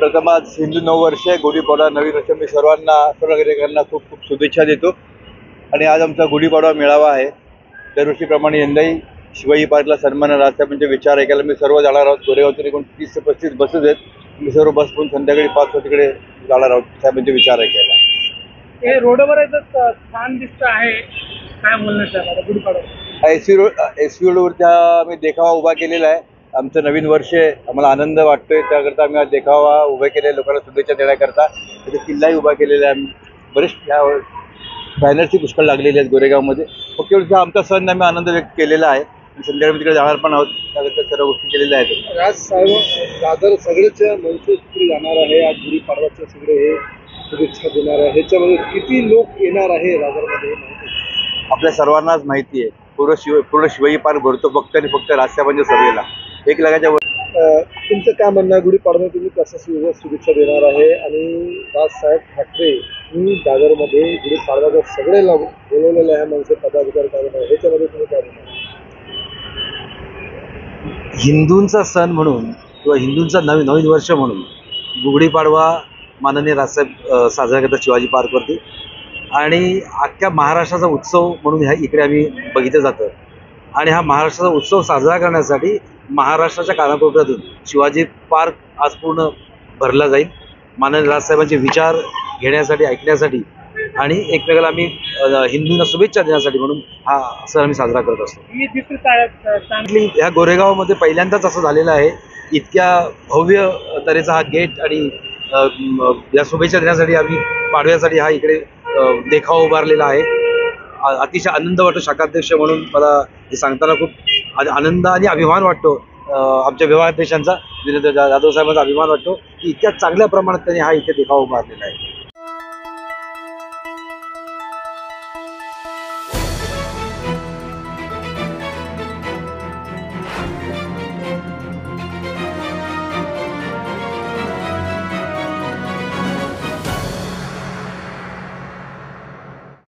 प्रथम आज हिंदू नववर्ष आहे, गुढीपाडवा नवीन वर्ष. मी सर्वांना सर्व नागरिकांना खूप खूप शुभेच्छा देतो. आणि आज आमचा गुढीपाडवा मेळावा आहे. दरवर्षीप्रमाणे यंदाही शिवाजी पार्कला सन्मान राजसाहेबांचे विचार ऐकायला मी सर्व जाणार आहोत. गोरेगावतून एकूण 30 ते 35 बसेस आहेत. मी सर्व बस करून संध्याकाळी 5 वाजता तिकडे जाणार आहोत साहेबांचे विचार ऐकायला. हे रोडवर छान दिसत आहे, काय बोलणार गुढीपाडवा? एस व्ही रोडवरती आम्ही देखावा उभा केलेला आहे. आमचं नवीन वर्ष आहे, आम्हाला आनंद वाटतोय, त्याकरता आम्ही आज देखावा उभा केलेला, लोकांना शुभेच्छा देण्याकरता. तिथे किल्लाही उभा केलेला आहे. बरेच बॅनरची पुष्कळ लागलेली आहेत गोरेगावमध्ये. फक्त एवढं आमचा सण आम्ही आनंद व्यक्त केलेला आहे. संध्याकाळी तिकडे जाणार पण आहोत, त्याकरता सर्व गोष्टी केलेल्या आहेत. राजसाहेब दादर सगळेच मनसे तिकडे जाणार आहे. आज गुढीपाडव्याचे सगळे हे शुभेच्छा देणार आहे. ह्याच्यामध्ये किती लोक येणार आहे दादरमध्ये आपल्या सर्वांनाच माहिती आहे. पूर्ण शिवाजी पार्क भरतो फक्त आणि फक्त राजसाहेबांच्या सभेला. 1 लाखाच्या तुमचं काय म्हणणं आहे? गुढीपाडव्याला तुम्ही कसं शुभेच्छा देणार आहे? आणि राजसाहेब ठाकरे मी दादरमध्ये गुढीपाडव्याचं सगळे बोलवलेले आहे मनसे पदाधिकारी कार्यक्रम, ह्याच्यामध्ये तुम्ही काय म्हणणार? हिंदूंचा सण म्हणून किंवा हिंदूंचा नवीन वर्ष म्हणून गुढीपाडवा माननीय राजसाहेब साजरा करतात शिवाजी पार्कवरती. आणि अख्ख्या महाराष्ट्राचा उत्सव म्हणून इकडे आम्ही बघितलं जातं. आणि हा महाराष्ट्राचा उत्सव साजरा करण्यासाठी महाराष्ट्राच्या कानाकोपऱ्यातून शिवाजी पार्क आज पूर्ण भरला जाईल. माननीय राजसाहेबांचे विचार घेण्यासाठी, ऐकण्यासाठी आणि एकमेकाला आम्ही हिंदूंना शुभेच्छा देण्यासाठी म्हणून हा सण आम्ही साजरा करत असतो. ह्या गोरेगावमध्ये पहिल्यांदाच असं झालेलं आहे. इतक्या भव्य तऱ्हेचा हा गेट आणि या शुभेच्छा देण्यासाठी आम्ही पाडव्यासाठी हा इकडे देखावा उभारलेला आहे. अतिशय आनंद वाटतो शाखाध्यक्ष म्हणून. मला हे सांगताना खूप आनंद आणि अभिमान वाटतो. आमच्या विभागाध्यक्षांचा जाधव साहेबांचा अभिमान वाटतो की इतक्या चांगल्या प्रमाणात त्यांनी हा इथे देखावा उभारलेला आहे.